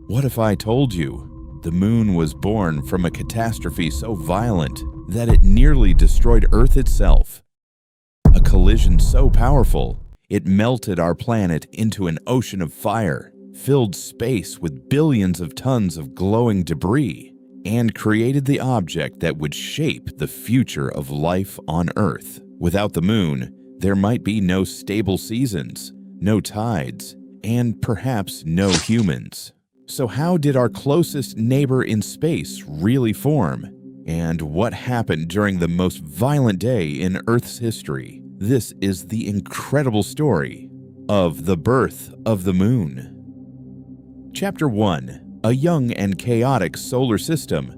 What if I told you the moon was born from a catastrophe so violent that it nearly destroyed Earth itself? A collision so powerful, it melted our planet into an ocean of fire, filled space with billions of tons of glowing debris, and created the object that would shape the future of life on Earth. Without the moon, there might be no stable seasons, no tides, and perhaps no humans. So how did our closest neighbor in space really form? And what happened during the most violent day in Earth's history? This is the incredible story of the birth of the moon. Chapter 1: A young and chaotic solar system.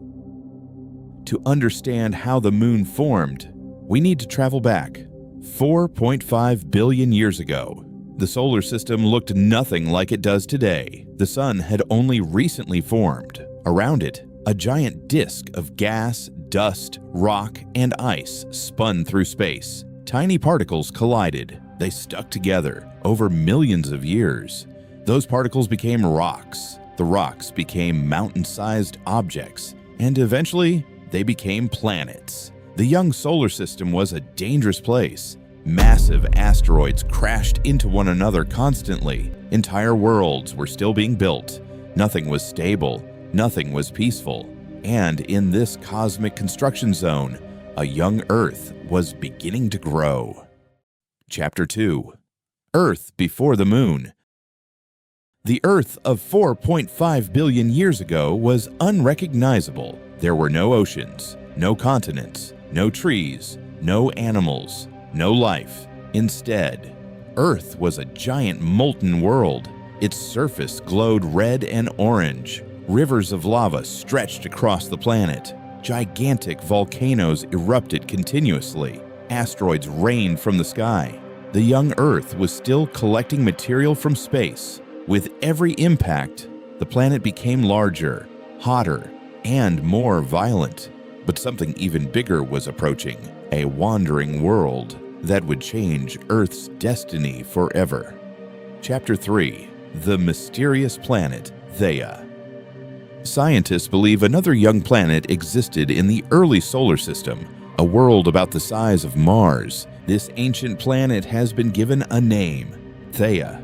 To understand how the moon formed, we need to travel back 4.5 billion years ago. The solar system looked nothing like it does today. The sun had only recently formed. Around it, a giant disk of gas, dust, rock, and ice spun through space. Tiny particles collided. They stuck together over millions of years. Those particles became rocks. The rocks became mountain-sized objects, and eventually, they became planets. The young solar system was a dangerous place. Massive asteroids crashed into one another constantly. Entire worlds were still being built. Nothing was stable. Nothing was peaceful. And in this cosmic construction zone, a young Earth was beginning to grow. Chapter 2: Earth before the moon. The Earth of 4.5 billion years ago was unrecognizable. There were no oceans, no continents, no trees, no animals, no life. Instead, Earth was a giant molten world. Its surface glowed red and orange. Rivers of lava stretched across the planet. Gigantic volcanoes erupted continuously. Asteroids rained from the sky. The young Earth was still collecting material from space. With every impact, the planet became larger, hotter, and more violent. But something even bigger was approaching, a wandering world that would change Earth's destiny forever. Chapter 3: The Mysterious Planet, Theia. Scientists believe another young planet existed in the early solar system, a world about the size of Mars. This ancient planet has been given a name, Theia.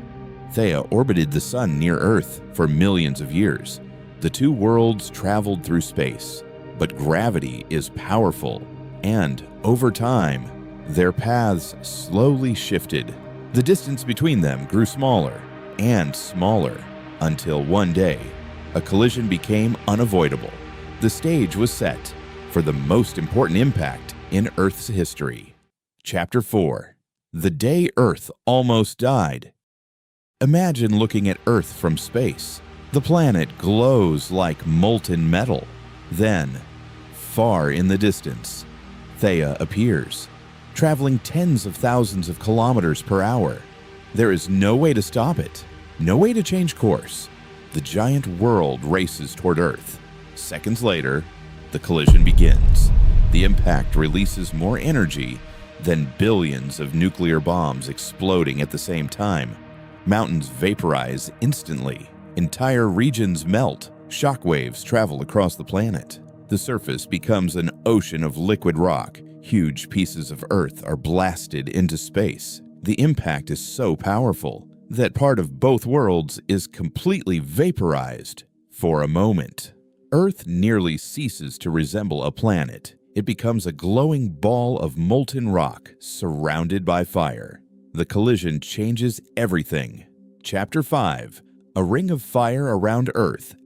Theia orbited the sun near Earth for millions of years. The two worlds traveled through space, but gravity is powerful, and over time, their paths slowly shifted. The distance between them grew smaller and smaller until one day, a collision became unavoidable. The stage was set for the most important impact in Earth's history. Chapter 4: The Day Earth Almost Died. Imagine looking at Earth from space. The planet glows like molten metal. Then, far in the distance, Theia appears, traveling tens of thousands of kilometers per hour. There is no way to stop it, no way to change course. The giant world races toward Earth. Seconds later, the collision begins. The impact releases more energy than billions of nuclear bombs exploding at the same time. Mountains vaporize instantly. Entire regions melt. Shockwaves travel across the planet. The surface becomes an ocean of liquid rock. Huge pieces of Earth are blasted into space. The impact is so powerful that part of both worlds is completely vaporized. For a moment, Earth nearly ceases to resemble a planet. It becomes a glowing ball of molten rock surrounded by fire. The collision changes everything. Chapter 5: A Ring of Fire Around Earth.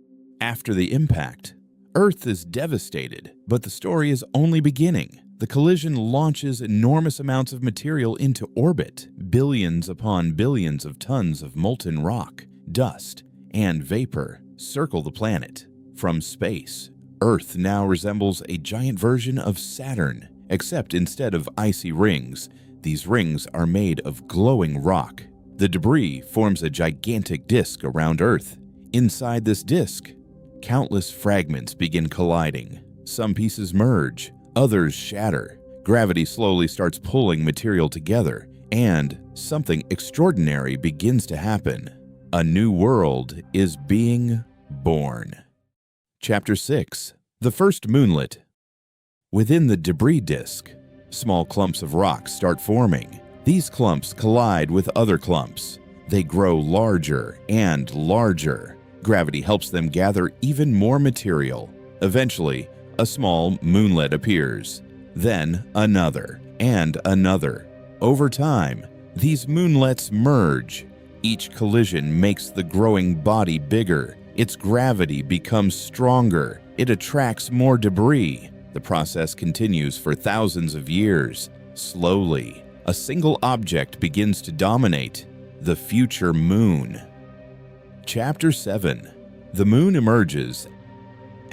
After the impact, Earth is devastated, but the story is only beginning. The collision launches enormous amounts of material into orbit. Billions upon billions of tons of molten rock, dust, and vapor circle the planet. From space, Earth now resembles a giant version of Saturn, except instead of icy rings, these rings are made of glowing rock. The debris forms a gigantic disk around Earth. Inside this disk, countless fragments begin colliding. Some pieces merge, others shatter. Gravity slowly starts pulling material together, and something extraordinary begins to happen. A new world is being born. Chapter 6. The first moonlet. Within the debris disk, small clumps of rock start forming. These clumps collide with other clumps. They grow larger and larger. Gravity helps them gather even more material. Eventually, a small moonlet appears. Then another and another. Over time, these moonlets merge. Each collision makes the growing body bigger. Its gravity becomes stronger. It attracts more debris. The process continues for thousands of years. Slowly, a single object begins to dominate: the future moon. Chapter 7. The moon emerges.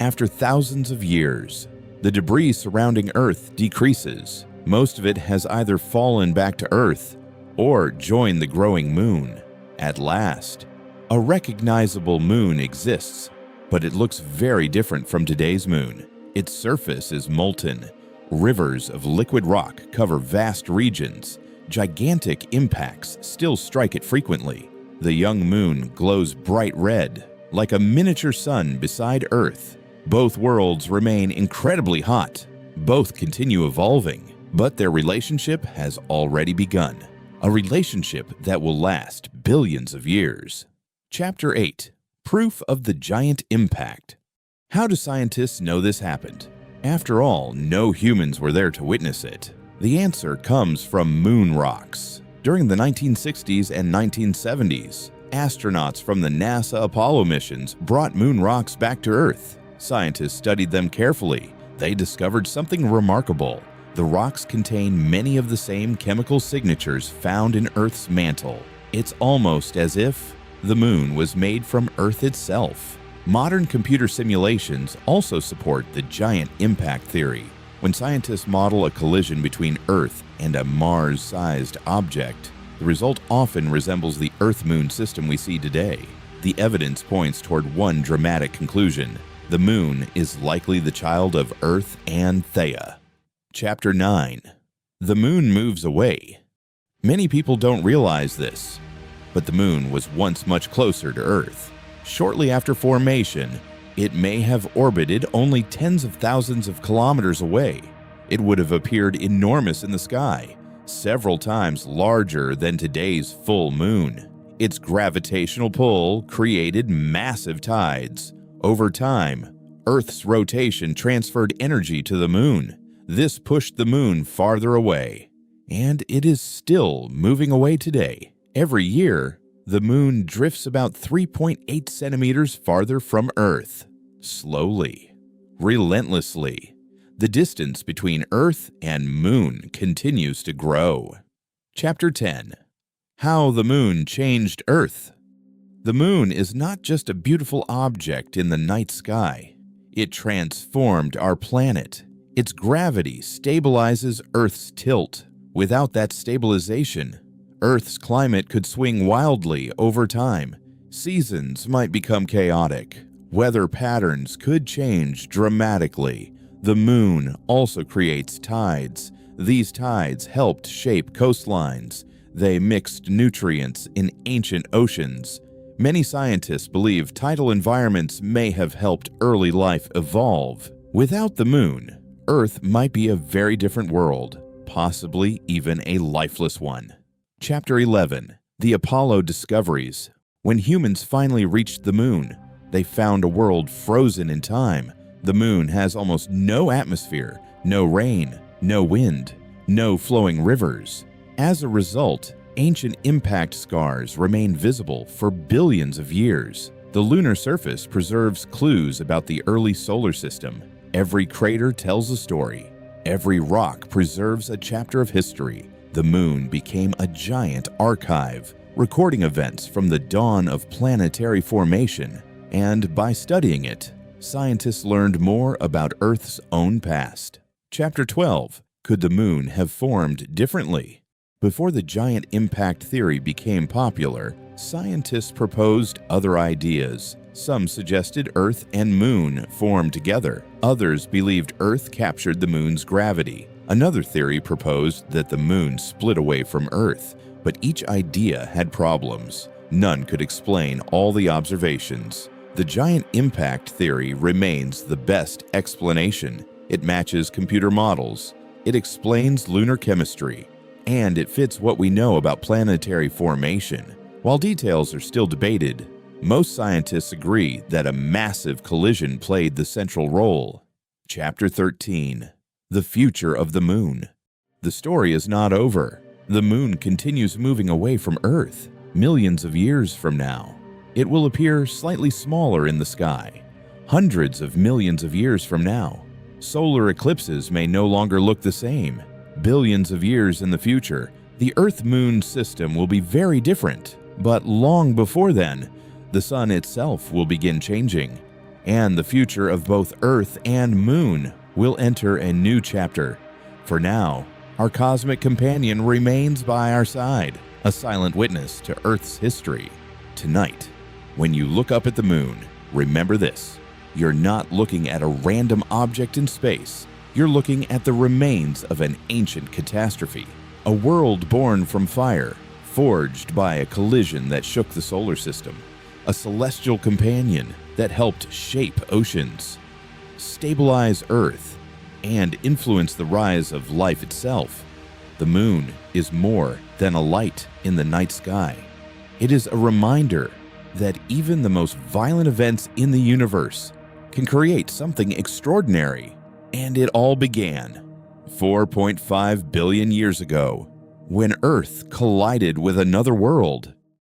After thousands of years, the debris surrounding Earth decreases. Most of it has either fallen back to Earth or joined the growing moon. At last, a recognizable moon exists, but it looks very different from today's moon. Its surface is molten. Rivers of liquid rock cover vast regions. Gigantic impacts still strike it frequently. The young moon glows bright red, like a miniature sun beside Earth. Both worlds remain incredibly hot. Both continue evolving, but their relationship has already begun. A relationship that will last billions of years. Chapter 8. Proof of the giant impact. How do scientists know this happened? After all, no humans were there to witness it. The answer comes from moon rocks. During the 1960s and 1970s, astronauts from the NASA Apollo missions brought moon rocks back to Earth. Scientists studied them carefully. They discovered something remarkable. The rocks contain many of the same chemical signatures found in Earth's mantle. It's almost as if the moon was made from Earth itself. Modern computer simulations also support the giant impact theory. When scientists model a collision between Earth and a Mars-sized object, the result often resembles the Earth-Moon system we see today. The evidence points toward one dramatic conclusion: the moon is likely the child of Earth and Theia. Chapter 9. The moon moves away. Many people don't realize this, but the moon was once much closer to Earth. Shortly after formation, it may have orbited only tens of thousands of kilometers away. It would have appeared enormous in the sky, several times larger than today's full moon. Its gravitational pull created massive tides. Over time, Earth's rotation transferred energy to the moon. This pushed the moon farther away, and it is still moving away today. Every year, the moon drifts about 3.8 centimeters farther from Earth. Slowly, relentlessly, the distance between Earth and moon continues to grow. Chapter 10. How the moon changed Earth. The moon is not just a beautiful object in the night sky. It transformed our planet. Its gravity stabilizes Earth's tilt. Without that stabilization, Earth's climate could swing wildly over time. Seasons might become chaotic. Weather patterns could change dramatically. The moon also creates tides. These tides helped shape coastlines. They mixed nutrients in ancient oceans. Many scientists believe tidal environments may have helped early life evolve. Without the moon, Earth might be a very different world, possibly even a lifeless one. Chapter 11. The Apollo Discoveries. When humans finally reached the moon, they found a world frozen in time. The moon has almost no atmosphere, no rain, no wind, no flowing rivers. As a result, ancient impact scars remain visible for billions of years. The lunar surface preserves clues about the early solar system. Every crater tells a story. Every rock preserves a chapter of history. The moon became a giant archive, recording events from the dawn of planetary formation. And by studying it, scientists learned more about Earth's own past. Chapter 12. Could the moon have formed differently? Before the giant impact theory became popular, scientists proposed other ideas. Some suggested Earth and moon formed together. Others believed Earth captured the moon's gravity. Another theory proposed that the moon split away from Earth, but each idea had problems. None could explain all the observations. The giant impact theory remains the best explanation. It matches computer models, it explains lunar chemistry, and it fits what we know about planetary formation. While details are still debated, most scientists agree that a massive collision played the central role. Chapter 13. The Future of the Moon. The story is not over. The Moon continues moving away from Earth. Millions of years from now, it will appear slightly smaller in the sky. Hundreds of millions of years from now, solar eclipses may no longer look the same. Billions of years in the future, the Earth-Moon system will be very different. But long before then, the Sun itself will begin changing, and the future of both Earth and Moon will enter a new chapter. For now, our cosmic companion remains by our side, a silent witness to Earth's history. Tonight, when you look up at the Moon, remember this: you're not looking at a random object in space. You're looking at the remains of an ancient catastrophe, a world born from fire, forged by a collision that shook the solar system, a celestial companion that helped shape oceans, stabilize Earth, and influence the rise of life itself. The Moon is more than a light in the night sky. It is a reminder that even the most violent events in the universe can create something extraordinary. And it all began 4.5 billion years ago, when Earth collided with another world.